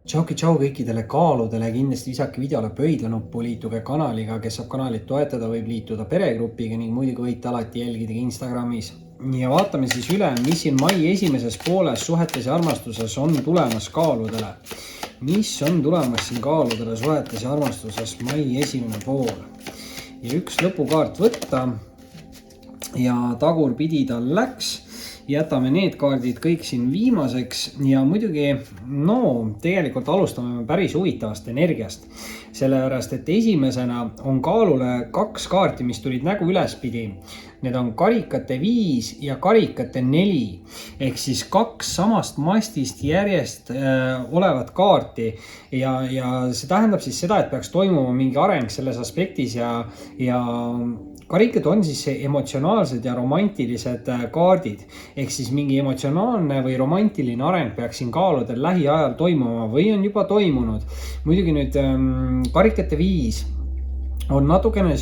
Tšau kõikidele kaaludele, kindlasti visake videole pöidlanuppu, liituge kanaliga, kes saab kanalit toetada, võib liituda peregrupiga ning muidugi võite alati jälgida Instagramis. Ja vaatame siis üle, mis siin mai esimeses pooles suhetes ja armastuses on tulemas kaaludele. Mis on tulemas siin kaaludele suhetes ja armastuses mai esimene pool? Ja üks lõpukaart võtta ja tagurpidi tal läks. Jätame need kaardid kõik siin viimaseks ja muidugi, tegelikult alustame päris huvitavast energiast. Sellepärast, et esimesena on kaalule kaks kaarti, mis tulid nägu ülespidi. Need on karikate 5 ja karikate 4. Ehk siis kaks samast mastist järjest olevat kaarti. Ja see tähendab siis seda, et peaks toimuma mingi areng selles aspektis ja karikad on siis emotsionaalsed ja romantilised kaardid. Ehk siis mingi emotsionaalne või romantiline areng peaks siin kaaludel lähiajal toimuma või on juba toimunud. Muidugi nüüd karikate 5 on natukene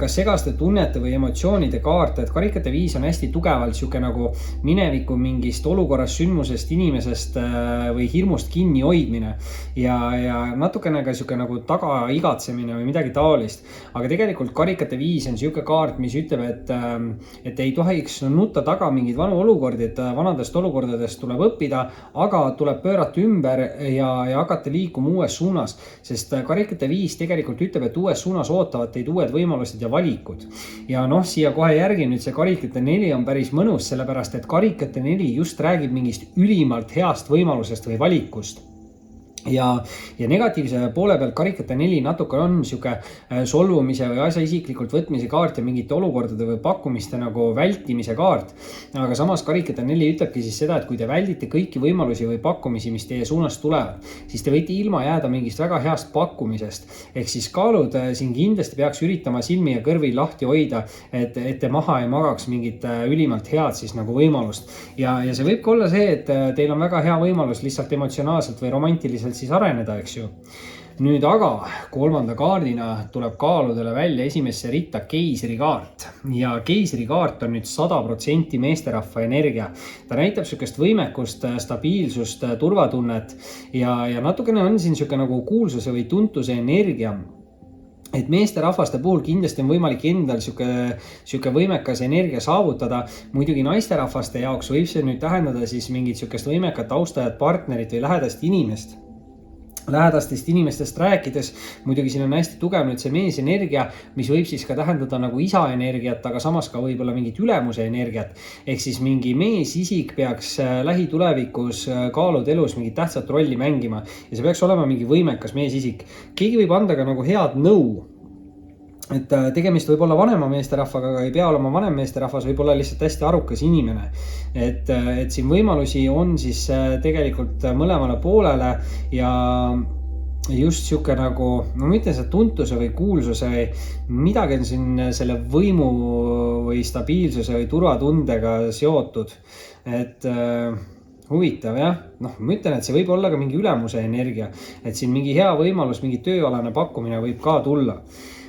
kas segaste tunnete või emotsioonide kaart, et karikate 5 on hästi tugevalt nagu mineviku mingist olukorrast, sündmusest, inimesest või hirmust kinni hoidmine ja natukene ka nagu taga igatsemine või midagi taolist. Aga tegelikult karikate 5 on siuke kaart, mis ütleb, et ei tohiks nutta taga mingid vanu olukordi, et vanadest olukordadest tuleb õppida, aga tuleb pöörata ümber ja hakata liikuma uues suunas, sest karikate 5 tegelikult ütleb, et uues suunas ootavad teid uued võimalused ja valikud. Ja siia kohe järgi nüüd see karikate 4 on päris mõnus, sellepärast et karikate 4 just räägib mingist ülimalt heast võimalusest või valikust. Ja negatiivse poole pealt karikate 4 natuke on solvumise või asja isiklikult võtmise kaart ja mingite olukordade või pakkumiste nagu vältimise kaart. Aga samas karikate 4 ütlebki siis seda, et kui te väldite kõiki võimalusi või pakkumisi, mis teie suunast tulevad, siis te võite ilma jääda mingist väga heast pakkumisest. Ehk siis kaalud siin kindlasti peaks üritama silmi ja kõrvi lahti hoida, et te maha ei magaks mingit ülimalt head siis nagu võimalust. Ja see võib ka olla see, et teil on väga hea võimalus lihtsalt emotsionaalselt või romantiliselt siis areneda, eks ju. Nüüd aga kolmanda kaardina tuleb kaaludele välja esimesse ritta keisri kaart. Ja keisri kaart on nüüd 100% meesterahva energia. Ta näitab sükest võimekust, stabiilsust, turvatunnet ja natukene on siin nagu kuulsuse või tuntuse energia. Et meesterahvaste puhul kindlasti on võimalik endal süke võimekas energia saavutada. Muidugi naisterahvaste jaoks võib see nüüd tähendada siis mingit sükest võimekat austajat, partnerit või lähedastest inimestest rääkides. Muidugi siin on hästi tugev nüüd see meesenergia, mis võib siis ka tähendada nagu isa energiat, aga samas ka võib-olla mingit ülemuse energiat. Ehk siis mingi meesisik peaks lähitulevikus kaalud elus mingit tähtsat rolli mängima ja see peaks olema mingi võimekas meesisik. Keegi võib anda ka nagu head nõu. Et tegemist võib olla vanema meesterahvaga, aga ei pea olema vanem meesterahvas, võib olla lihtsalt hästi arukas inimene. Et siin võimalusi on siis tegelikult mõlemale poolele ja just siuke nagu, ma ütlen see tuntuse või kuulsuse, midagi on siin selle võimu või stabiilsuse või turvatundega seotud. Et huvitav jah, ma ütlen, et see võib olla ka mingi ülemuse energia, et siin mingi hea võimalus, mingi tööalane pakkumine võib ka tulla.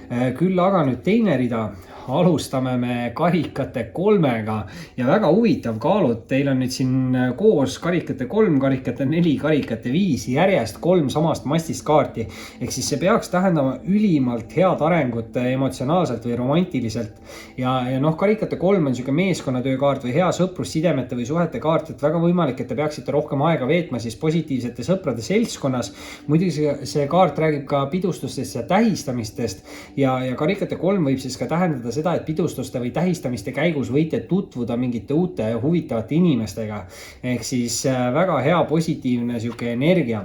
Küll aga nüüd teine rida, alustame me karikate 3-ga ja väga huvitav kaalud, teil on nüüd siin koos karikate 3, karikate 4, karikate 5 järjest 3 samast mastist kaarti. Ehk siis see peaks tähendama ülimalt head arengut emotsionaalselt või romantiliselt. Ja karikate 3 on siuke meeskonnatöö kaart või hea sõprussidemete või suhete kaart, et väga võimalik, et te peaksite rohkem aega veetma siis positiivsete sõprade seltskonnas. Muidugi see kaart räägib ka pidustustest ja tähistamistest ja karikate 3 võib siis ka tähendada seda, et pidustuste või tähistamiste käigus võite tutvuda mingite uute ja huvitavate inimestega. Ehk siis väga hea positiivne siuke energia.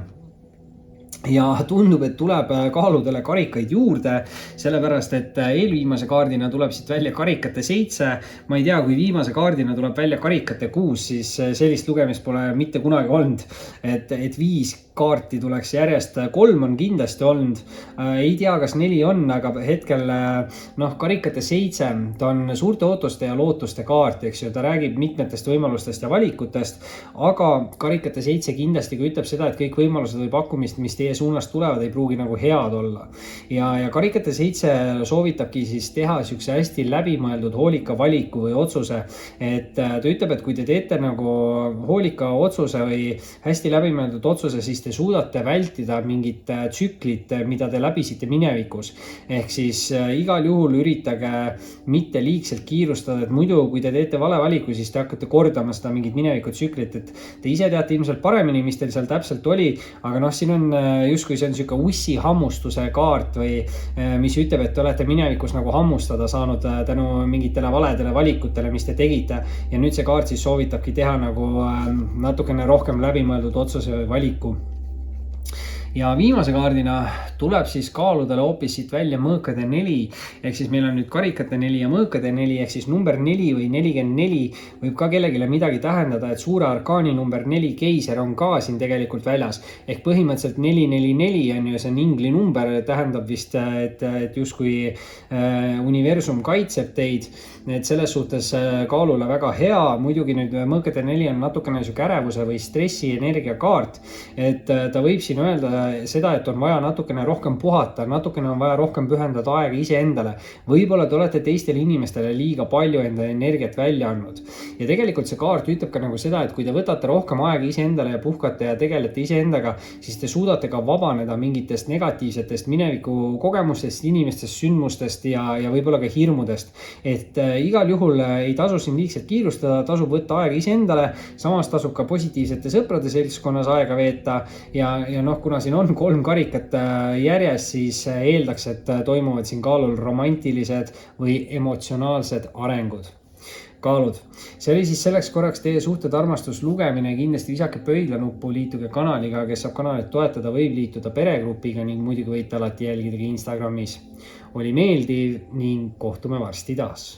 Ja tundub, et tuleb kaaludele karikaid juurde, sellepärast, et eelviimase kaardina tuleb siit välja karikate 7. Ma ei tea, kui viimase kaardina tuleb välja karikate 6, siis sellist lugemist pole mitte kunagi olnud. Et 5 kaarti tuleks järjest, 3 on kindlasti olnud. Ei tea, kas 4 on, aga hetkel karikate 7, ta on suurte ootuste ja lootuste kaart, eks ju. Ta räägib mitmetest võimalustest ja valikutest, aga karikate 7 kindlasti ütleb seda, et kõik võimalused või pakkumist, mis teie teie suunas tulevad, ei pruugi nagu head olla. Ja karikate 7 soovitabki siis teha siukse hästi läbimõeldud hoolika valiku või otsuse, et ta ütleb, et kui te teete nagu hoolika otsuse või hästi läbimõeldud otsuse, siis te suudate vältida mingit tsüklit, mida te läbisite minevikus. Ehk siis igal juhul üritage mitte liigselt kiirustada, et muidu kui te teete vale valiku, siis te hakkate kordama seda mingit minevikutsüklit, et te ise teate ilmselt paremini, mis teil seal täpselt oli, aga noh, siin on justkui see on siuke ussi hammustuse kaart või mis ütleb, et te olete minevikus nagu hammustada saanud tänu mingitele valedele valikutele, mis te tegite, ja nüüd see kaart siis soovitabki teha nagu natukene rohkem läbimõeldud otsuse või valiku. Ja viimase kaardina tuleb siis kaaludele hoopis siit välja mõõkade 4, ehk siis meil on nüüd karikate 4 ja mõõkade 4, ehk siis number 4 või 44 võib ka kellegile midagi tähendada, et suure arkaani number 4 keiser on ka siin tegelikult väljas. Ehk põhimõtteliselt 444 on ju see ingli number, tähendab vist, et justkui universum kaitseb teid, et selles suhtes kaalule väga hea. Muidugi nüüd mõõkade 4 on natukene siuke ärevuse või stressi energia kaart, et ta võib siin öelda seda, et on vaja natukene rohkem puhata, natukene on vaja rohkem pühendada aega iseendale. Võib-olla te olete teistele inimestele liiga palju enda energiat välja andnud. Ja tegelikult see kaart ütleb ka nagu seda, et kui te võtate rohkem aega iseendale ja puhkate ja tegelete iseendaga, siis te suudate ka vabaneda mingitest negatiivsetest mineviku kogemustest, inimestest, sündmustest ja võib-olla ka hirmudest. Et igal juhul ei tasu siin liigselt kiirustada, tasub võtta aega iseendale, samas tasub ka positiivsete sõprade seltskonnas aega veeta ja noh, kuna siin on 3 karikat järjest, siis eeldaks, et toimuvad siin kaalul romantilised või emotsionaalsed arengud. Kaalud. See oli siis selleks korraks teie suhted armastus lugemine, kindlasti visake pöidlanuppu, liituge kanaliga, kes saab kanalit toetada, võib liituda peregrupiga ning muidugi võite alati jälgida Instagramis. Oli meeldiv ning kohtume varsti taas.